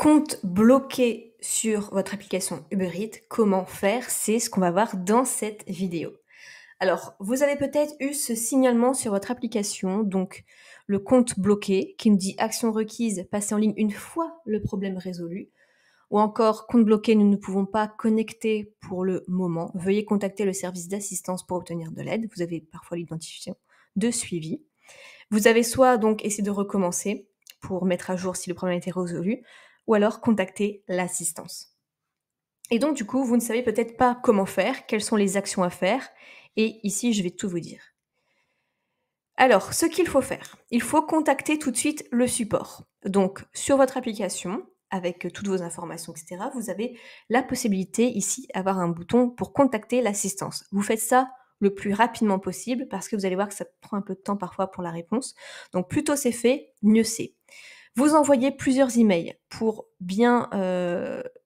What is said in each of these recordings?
Compte bloqué sur votre application Uber Eats, comment faire? C'est ce qu'on va voir dans cette vidéo. Alors, vous avez peut-être eu ce signalement sur votre application, donc le compte bloqué qui nous dit action requise, passer en ligne une fois le problème résolu, ou encore compte bloqué, nous ne pouvons pas connecter pour le moment. Veuillez contacter le service d'assistance pour obtenir de l'aide. Vous avez parfois l'identification de suivi. Vous avez soit donc essayé de recommencer pour mettre à jour si le problème a été résolu, ou alors contacter l'assistance. Et donc du coup, vous ne savez peut-être pas comment faire, quelles sont les actions à faire, et ici je vais tout vous dire. Alors, ce qu'il faut faire, il faut contacter tout de suite le support. Donc sur votre application, avec toutes vos informations, etc., vous avez la possibilité ici d'avoir un bouton pour contacter l'assistance. Vous faites ça le plus rapidement possible parce que vous allez voir que ça prend un peu de temps parfois pour la réponse. Donc plus tôt c'est fait, mieux c'est. Vous envoyez plusieurs emails pour bien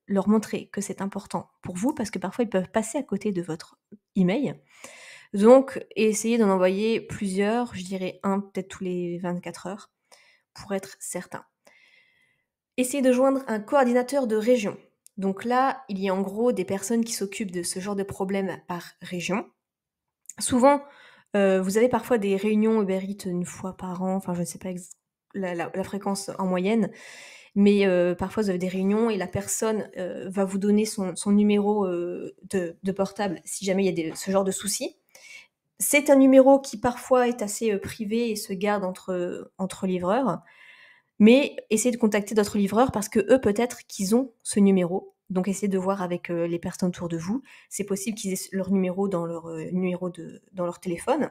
leur montrer que c'est important pour vous parce que parfois ils peuvent passer à côté de votre email. Donc essayez d'en envoyer plusieurs, je dirais un peut-être tous les 24 heures pour être certain. Essayez de joindre un coordinateur de région. Donc là, il y a en gros des personnes qui s'occupent de ce genre de problème par région. Souvent, vous avez parfois des réunions Uber Eats une fois par an, enfin je ne sais pas la fréquence en moyenne, mais parfois vous avez des réunions et la personne, va vous donner son numéro, de portable si jamais il y a ce genre de soucis. C'est un numéro qui parfois est assez, privé et se garde entre livreurs, mais essayez de contacter d'autres livreurs parce qu'eux, peut-être qu'ils ont ce numéro. Donc essayez de voir avec, les personnes autour de vous. C'est possible qu'ils aient leur numéro dans leur, dans leur téléphone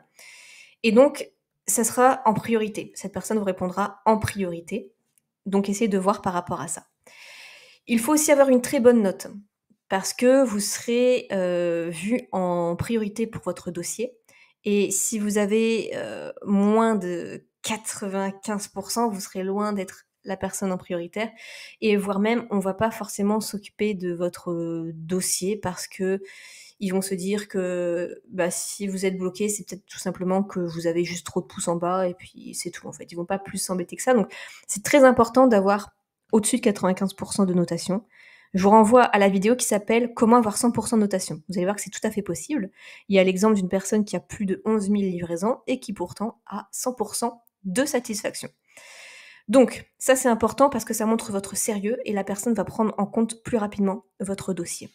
et donc ça sera en priorité. Cette personne vous répondra en priorité, donc essayez de voir par rapport à ça. Il faut aussi avoir une très bonne note parce que vous serez, vu en priorité pour votre dossier et si vous avez, moins de 95 vous serez loin d'être la personne en prioritaire et voire même on va pas forcément s'occuper de votre, dossier parce qu'ils vont se dire que, bah, si vous êtes bloqué, c'est peut-être tout simplement que vous avez juste trop de pouces en bas et puis c'est tout en fait. Ils vont pas plus s'embêter que ça donc c'est très important d'avoir au-dessus de 95 de notation. Je vous renvoie à la vidéo qui s'appelle «Comment avoir 100 de notation». Vous allez voir que c'est tout à fait possible. Il y a l'exemple d'une personne qui a plus de 11 000 livraisons et qui pourtant a 100 de satisfaction. Donc ça, c'est important parce que ça montre votre sérieux et la personne va prendre en compte plus rapidement votre dossier.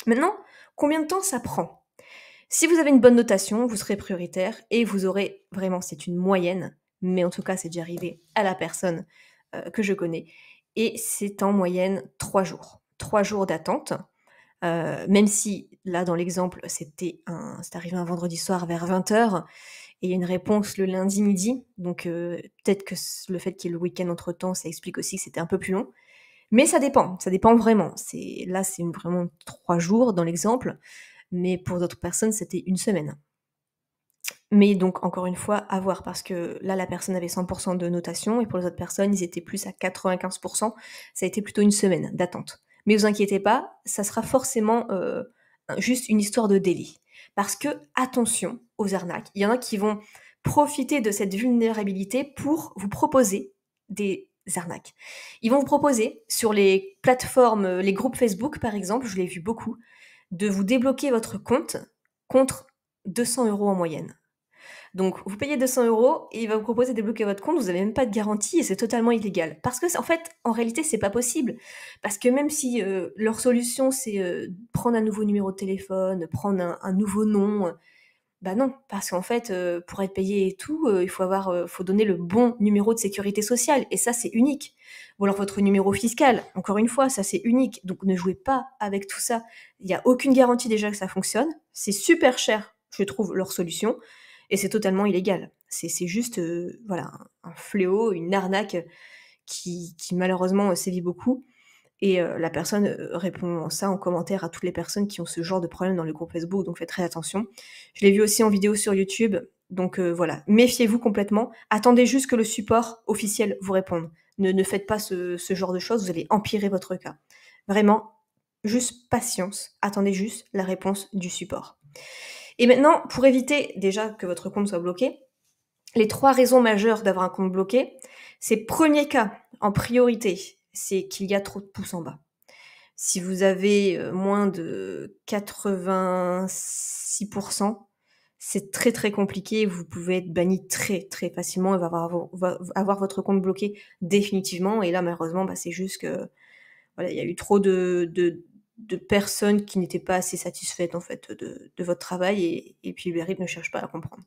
Maintenant, combien de temps ça prend? Si vous avez une bonne notation, vous serez prioritaire et vous aurez vraiment, c'est une moyenne, mais en tout cas, c'est déjà arrivé à la personne, que je connais et c'est en moyenne 3 jours. 3 jours d'attente, même si là, dans l'exemple, c'est arrivé un vendredi soir vers 20h et il y a une réponse le lundi midi, donc peut-être que le fait qu'il y ait le week-end entre-temps, ça explique aussi que c'était un peu plus long. Mais ça dépend vraiment. C'est vraiment 3 jours dans l'exemple, mais pour d'autres personnes, c'était 1 semaine. Mais donc encore une fois, à voir parce que là, la personne avait 100 de notation et pour les autres personnes, ils étaient plus à 95 ça a été plutôt 1 semaine d'attente. Mais vous inquiétez pas, ça sera forcément, juste une histoire de délai. Parce que attention aux arnaques. Il y en a qui vont profiter de cette vulnérabilité pour vous proposer des arnaques. Ils vont vous proposer sur les plateformes, les groupes Facebook par exemple, je l'ai vu beaucoup, de vous débloquer votre compte contre 200 € en moyenne. Donc vous payez 200 € et il va vous proposer de débloquer votre compte, vous avez même pas de garantie et c'est totalement illégal. Parce que en fait, en réalité, c'est pas possible. Parce que même si, leur solution, c'est, prendre un nouveau numéro de téléphone, prendre un nouveau nom, bah non, parce qu'en fait, pour être payé et tout, il faut donner le bon numéro de sécurité sociale et ça, c'est unique. Ou alors votre numéro fiscal, encore une fois, ça, c'est unique. Donc ne jouez pas avec tout ça. Il y a aucune garantie déjà que ça fonctionne. C'est super cher, je trouve, leur solution et c'est totalement illégal. C'est juste, voilà, un fléau, une arnaque, qui malheureusement, sévit beaucoup et la personne, répond ça en commentaire à toutes les personnes qui ont ce genre de problème dans le groupe Facebook, donc faites très attention. Je l'ai vu aussi en vidéo sur YouTube, donc voilà, méfiez-vous complètement. Attendez juste que le support officiel vous réponde. Ne faites pas ce genre de choses, vous allez empirer votre cas. Vraiment, juste patience, attendez juste la réponse du support. Et maintenant, pour éviter déjà que votre compte soit bloqué, les 3 raisons majeures d'avoir un compte bloqué, c'est premier cas, en priorité, c'est qu'il y a trop de pouces en bas. Si vous avez, moins de 86%, c'est très, très compliqué. Vous pouvez être banni très, très facilement et avoir votre compte bloqué définitivement et là, malheureusement, bah, c'est juste que, voilà, il y a eu trop de personnes qui n'étaient pas assez satisfaites, en fait, de votre travail et puis Uber Eats ne cherche pas à comprendre.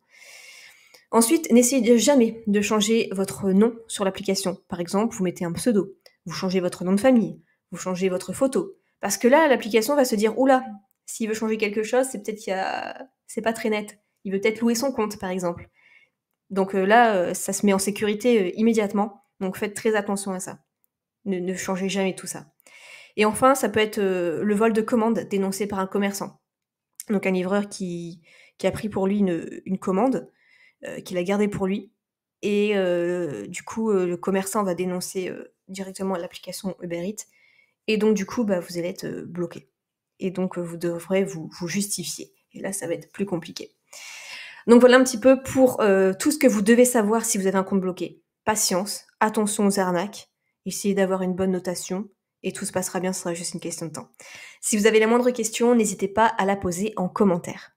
Ensuite, n'essayez jamais de changer votre nom sur l'application. Par exemple, vous mettez un pseudo, vous changez votre nom de famille, vous changez votre photo. Parce que là, l'application va se dire: «Ouh là, s'il veut changer quelque chose, c'est peut-être c'est pas très net. Il veut peut-être louer son compte», par exemple. Donc là, ça se met en sécurité, immédiatement. Donc faites très attention à ça. Ne changez jamais tout ça. Et enfin, ça peut être, le vol de commande dénoncé par un commerçant. Donc un livreur qui a pris pour lui une commande, qu'il a gardée pour lui et du coup, le commerçant va dénoncer, directement l'application Uber Eats et donc du coup, bah, vous allez être, bloqué et donc vous devrez vous justifier et là, ça va être plus compliqué. Donc voilà un petit peu pour, tout ce que vous devez savoir si vous avez un compte bloqué. Patience, attention aux arnaques, essayez d'avoir une bonne notation et tout se passera bien, ce sera juste une question de temps. Si vous avez la moindre question, n'hésitez pas à la poser en commentaire.